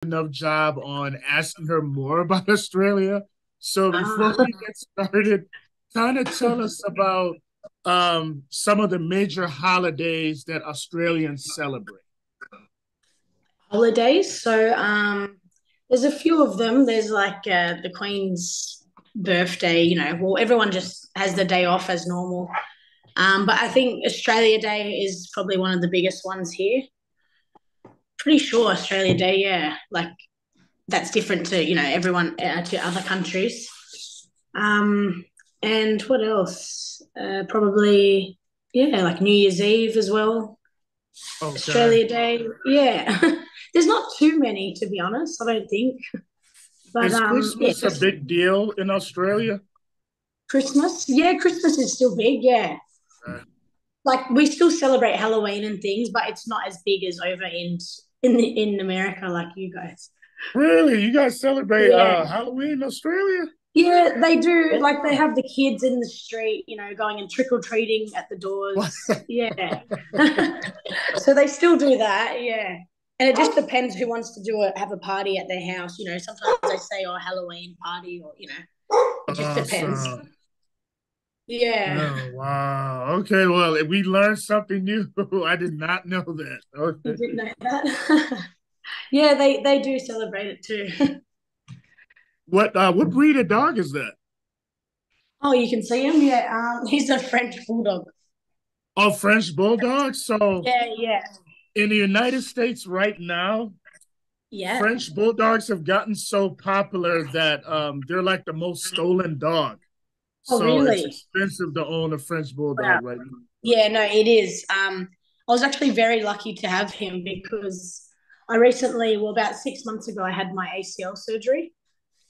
enough job on asking her more about Australia. So before Ah, we get started, kind of tell us about some of the major holidays that Australians celebrate. holidays. There's a few of them. There's like the Queen's birthday. Well, everyone just has the day off as normal. But I think Australia Day is probably one of the biggest ones here. Pretty sure Australia Day, yeah, like that's different to everyone to other countries. Um, and what else? Probably yeah, like New Year's Eve as well. Okay. Australia Day. Yeah. There's not too many, to be honest, I don't think. But Is yeah, Christmas a just big deal in Australia? Christmas. Yeah, Christmas is still big, yeah. Uh, Like we still celebrate Halloween and things, but it's not as big as over in America like you guys. really? You guys celebrate Yeah. Halloween in Australia? Yeah, they do. Oh, Like they wow. have the kids in the street, going and trick or treating at the What? doors. Yeah. So they still do that, yeah. And it just depends who wants to have a party at their house. Sometimes they say, "Oh, Halloween party," or it just depends. Awesome. Yeah, Oh, wow. Okay, well, we learned something new. I did not know that. you Okay. didn't know that. Yeah, they do celebrate it too. What breed of dog is that? Oh, you can see him. Yeah, he's a French bulldog. Oh, French Bulldog. So Yeah, yeah, in the United States right now, yeah. French Bulldogs have gotten so popular that they're like the most stolen dog. Oh, So it's really? expensive to own a French Wow. Bulldog right now. Yeah, no, it is. I was actually very lucky to have him because I recently, well, about 6 months ago, I had my ACL surgery.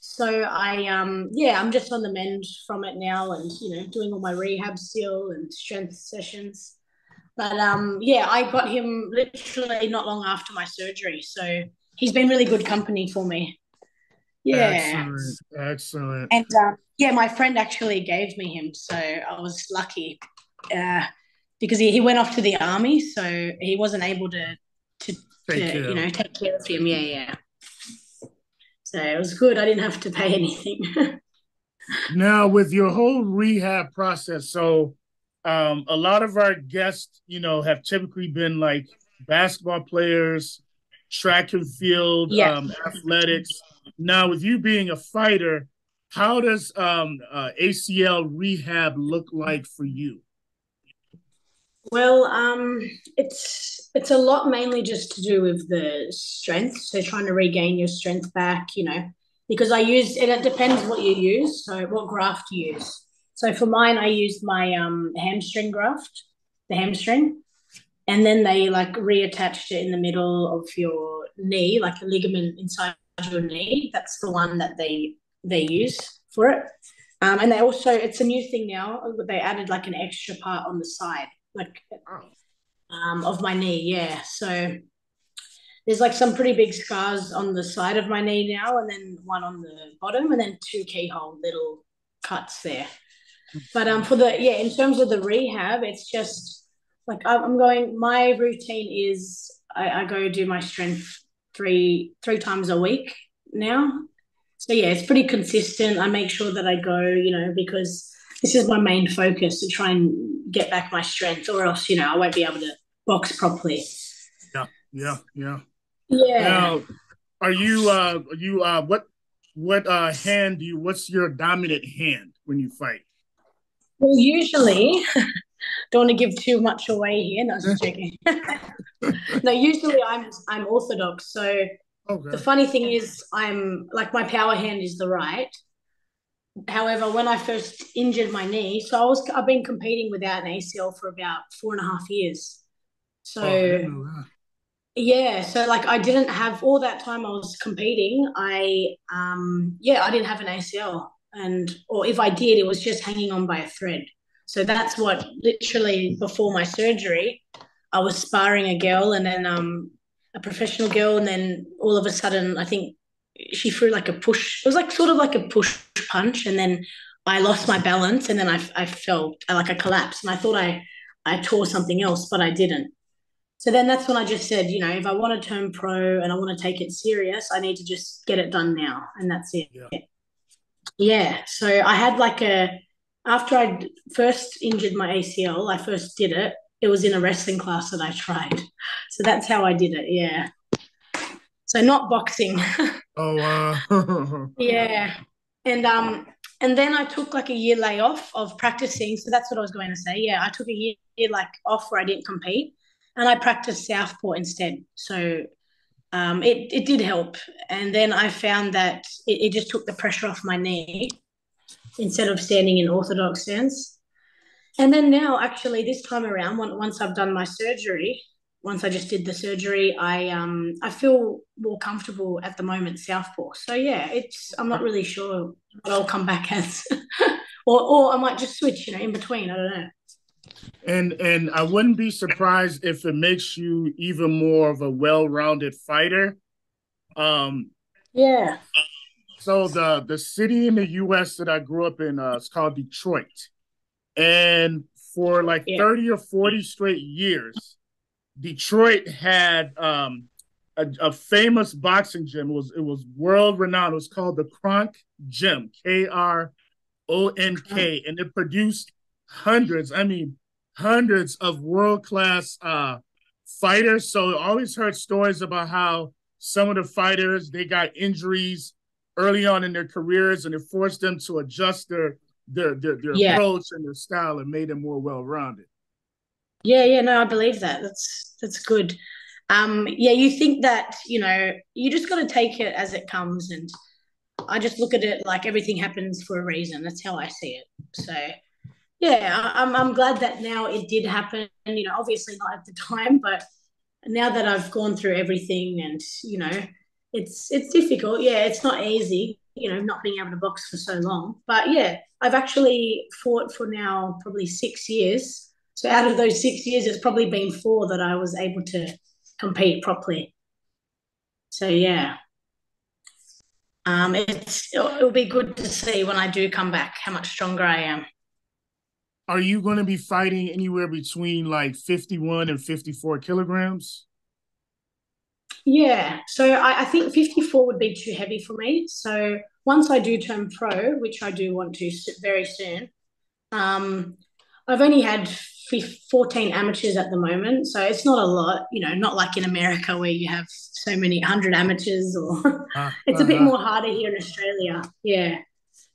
So yeah, I'm just on the mend from it now, and doing all my rehab still and strength sessions. But yeah, I got him literally not long after my surgery, so he's been really good company for me. Yeah, Excellent. Excellent. and yeah, my friend actually gave me him, so I was lucky uh, because he went off to the army, so he wasn't able to Take care of take care of him. Yeah, yeah. So it was good. I didn't have to pay anything. now with your whole rehab process. So a lot of our guests, have typically been like basketball players, track and field, Yeah. athletics. Now, with you being a fighter, how does ACL rehab look like for you? Well, it's a lot mainly just to do with the strength. So trying to regain your strength back, because I use and it depends what you use. So what graft you use. So for mine, I used my hamstring graft, the hamstring, and then they like reattached it in the middle of your knee, like the ligament inside your knee. That's the one that they use for it. And they also, it's a new thing now. They added like an extra part on the side, like Oh, of my knee. Yeah. So there's like some pretty big scars on the side of my knee now, and then one on the bottom, and then two keyhole little cuts there. But for the yeah, in terms of the rehab, it's just like I'm going. My routine is I go do my strength three times a week now. So yeah, it's pretty consistent. I make sure that I go, because this is my main focus to try and get back my strength, or else I won't be able to box properly. yeah, yeah, yeah. Yeah. Now, are you what hand do you what's your dominant hand when you fight? Well, usually, don't want to give too much away here. No, I was just joking. No, usually I'm orthodox. So the Okay. funny thing is, I'm like my power hand is the right. However, when I first injured my knee, I've been competing without an ACL for about 4.5 years. Oh, I didn't So know that. yeah, so like I didn't have all that time I was competing. Yeah, I didn't have an ACL, and or if I did, it was just hanging on by a thread. So that's what literally before my surgery, I was sparring a girl, and then a professional girl, and then all of a sudden, I think she threw like a push. It was like sort of like a push punch, and then I lost my balance, and then I fell like I collapsed, and I thought I tore something else, but I didn't. So then that's when I just said, if I want to turn pro and I want to take it serious, I need to just get it done now, and that's it. Yeah. Yeah. So I had like after I first injured my ACL, I first did it. It was in a wrestling class that I tried. So that's how I did it. Yeah. So not boxing. Oh, Yeah. And and then I took like a year layoff of practicing. So that's what I was going to say. Yeah, I took a year like off where I didn't compete, and I practiced southpaw instead. So it did help. And then I found that it just took the pressure off my knee instead of standing in orthodox stance. And then now, actually, this time around, once I've done my surgery, once I just did the surgery, I feel more comfortable at the moment southpaw. So yeah, it's I'm not really sure what I'll come back as, or I might just switch, in between. I don't know. and I wouldn't be surprised if it makes you even more of a well-rounded fighter. Um, Yeah, so the city in the U.S. that I grew up in, it's called Detroit, and for like yeah, 30 or 40 straight years, Detroit had a famous boxing gym. It was world renowned. It was called the Kronk Gym, Kronk, and it produced hundreds. I mean, hundreds of world class fighters. So I always heard stories about how some of the fighters they got injuries early on in their careers, and it forced them to adjust their yeah, approach and their style and made them more well rounded. yeah, yeah. No, I believe that. That's good. Yeah, you think that you just got to take it as it comes, and I just look at it like everything happens for a reason. That's how I see it. So yeah, I'm glad that now it did happen. Obviously not at the time, but now that I've gone through everything, and it's difficult. Yeah, it's not easy. Not being able to box for so long. But yeah, I've actually fought for now probably 6 years. So out of those 6 years, it's probably been four that I was able to compete properly. So yeah, it'll be good to see when I do come back how much stronger I am. Are you going to be fighting anywhere between like 51 and 54 kilograms? Yeah, so I think 54 would be too heavy for me. So once I do turn pro, which I do want to very soon, um, I've only had 14 amateurs at the moment, so it's not a lot. Not like in America where you have so many 100 amateurs, or it's a bit Uh-huh. more harder here in Australia. Yeah.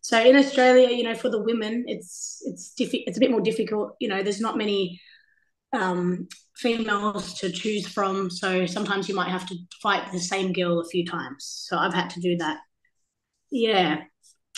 So in Australia, for the women, it's a bit more difficult. There's not many females to choose from. So sometimes you might have to fight the same girl a few times. So I've had to do that. Yeah.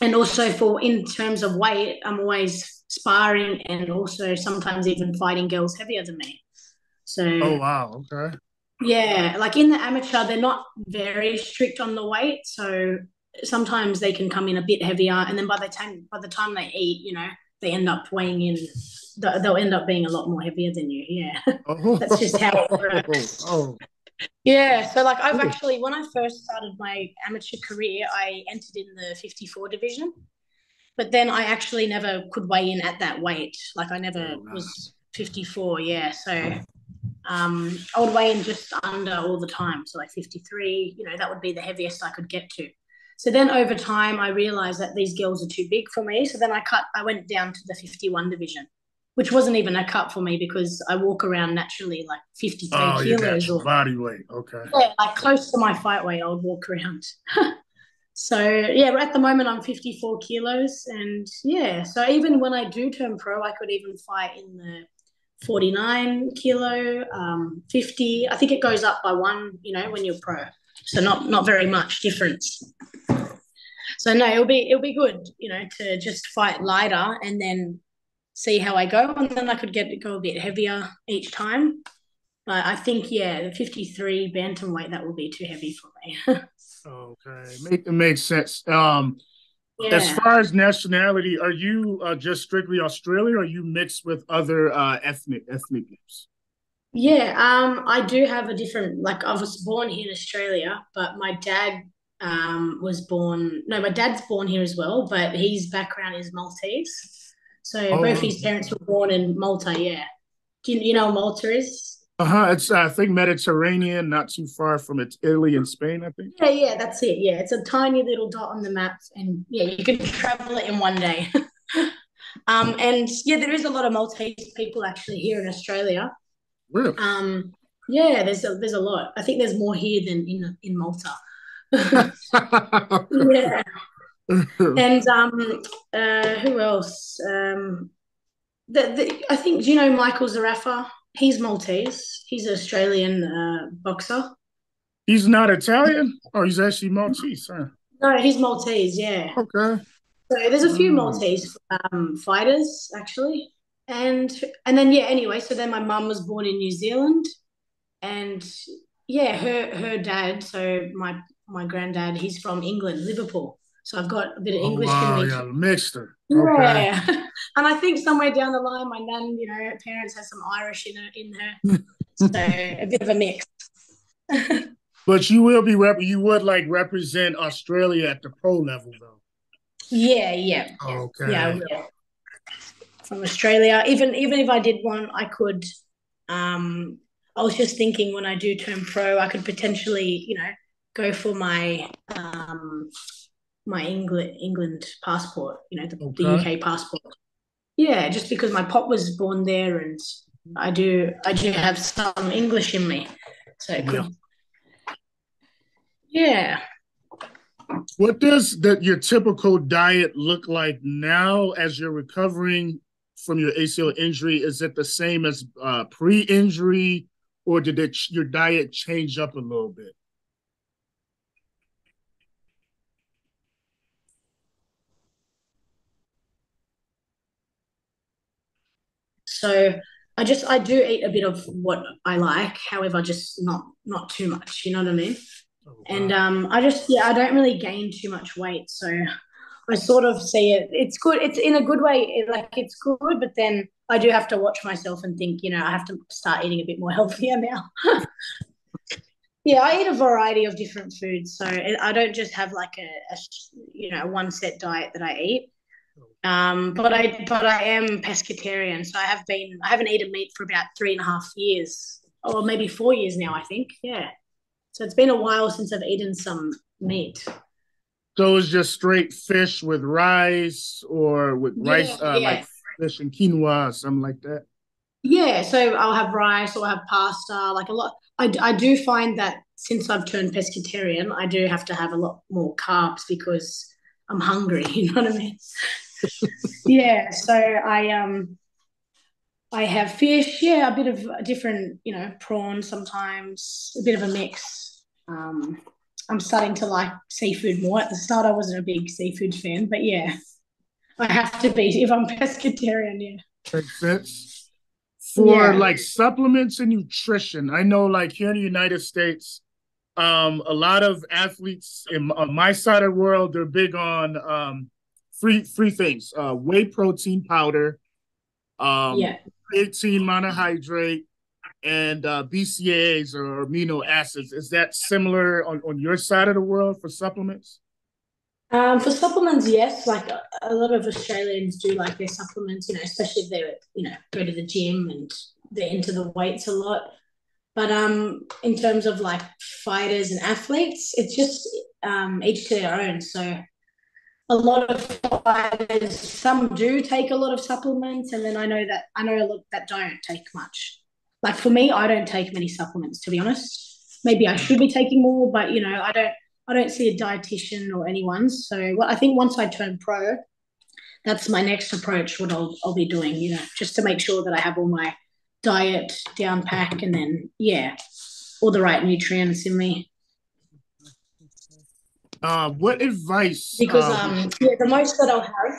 And also for in terms of weight, I'm always sparring and also sometimes even fighting girls heavier than me. Oh So wow, okay. yeah, like in the amateur, they're not very strict on the weight. So sometimes they can come in a bit heavier, and then by the time they eat, they end up weighing in. They'll end up being a lot more heavier than you. Yeah, Oh, that's just how it works. oh, Yeah, so like I've oh, actually when I first started my amateur career, I entered in the 54 division, but then I actually never could weigh in at that weight. Like I never oh wow. was 54. Yeah, so I would weigh in just under all the time. So like 53, that would be the heaviest I could get to. So then over time, I realized that these girls are too big for me. So then I went down to the 51 division, which wasn't even a cut for me because I walk around naturally like 53 Oh, your kilos natural or body weight. Okay. yeah, like close to my fight weight, I would walk around. So yeah, at the moment I'm 54 kilos, and yeah, so even when I do turn pro, I could even fight in the 49 kilo, 50. I think it goes up by one, when you're pro. So not very much difference. So no, it'll be good, to just fight lighter and then see how I go, and then I could go a bit heavier each time. But I think yeah, the 53 bantamweight that will be too heavy for me. Okay. It makes sense. As Yeah. far as nationality, are you just strictly Australian, or are you mixed with other ethnic groups? Yeah, I do have a different, like I was born here in Australia, but my dad was born, no, my dad's born here as well, but his background is Maltese. So Oh both wow. his parents were born in Malta, yeah. Do you know what Malta is? It's I think Mediterranean, not too far from it's Italy and Spain, I think. Yeah, that's it. Yeah, it's a tiny little dot on the map, and yeah, you can travel it in one day. And yeah, there is a lot of Maltese people actually here in Australia. Really? Um, yeah, there's a lot. I think there's more here than in Malta. Yeah, and who else? I think, do you know Michael Zarafa? He's Maltese. He's an Australian boxer. He's not Italian? Oh, he's actually Maltese, huh? No, he's Maltese. Yeah. Okay. So there's a few Mm. Maltese fighters actually, and and then yeah. Anyway, so then my mum was born in New Zealand, and yeah, her dad. So my granddad, he's from England, Liverpool. So I've got a bit of Oh, English in wow. me Yeah, too. mixture. Okay. Yeah, and I think somewhere down the line, my nan, her parents has some Irish in her, so a bit of a mix. But you would like represent Australia at the pro level though. Yeah. I Okay. will. From Australia. Even if I did one, I could. I was just thinking when I do turn pro, I could potentially, go for my England passport, the Okay. UK passport. Yeah, just because my pop was born there, and I do have some English in me, so it Yeah. could. Yeah. What does your typical diet look like now as you're recovering from your ACL injury? Is it the same as pre-injury, or did your diet change up a little bit? So I do eat a bit of what I like, however, just not too much. You know what I mean? And Okay. I don't really gain too much weight, so I sort of see it. It's good. It's in a good way. It's good, but then I do have to watch myself and think. I have to start eating a bit more healthier now. Yeah, I eat a variety of different foods, so I don't just have like a one set diet that I eat. But I am pescatarian, so I haven't eaten meat for about 3.5 years, or maybe 4 years now, I think. Yeah. So it's been a while since I've eaten some meat. So it's just straight fish with rice, or with Yeah, rice, like yeah. fish and quinoa, or something like that. Yeah, so I'll have rice or I'll have pasta, like a lot. I do find that since I've turned pescatarian, I do have to have a lot more carbs because I'm hungry, you know what I mean? Yeah, so I have fish, yeah, a bit of different, prawns sometimes, a bit of a mix. I'm starting to like seafood more. At the start, I wasn't a big seafood fan, but yeah, I have to be if I'm pescatarian. Yeah, Makes sense. For yeah, like supplements and nutrition, I know like here in the United States, a lot of athletes on my side of the world, they're big on three things: whey protein powder, um, yeah. creatine monohydrate, and BCAAs or amino acids. Is that similar on your side of the world for supplements? For supplements, yes. Like a lot of Australians do like their supplements, especially if they're, go to the gym and they're into the weights a lot. But in terms of like fighters and athletes, it's just each to their own. So a lot of fighters, some do take a lot of supplements, and then I know a lot that don't take much. Like for me, I don't take many supplements, to be honest. Maybe I should be taking more, but I don't see a dietitian or anyone. So I think once I turn pro, that's my next approach. What I'll be doing, just to make sure that I have all my diet down pack, and then yeah, all the right nutrients in me. What advice Because would yeah, the most that I'll have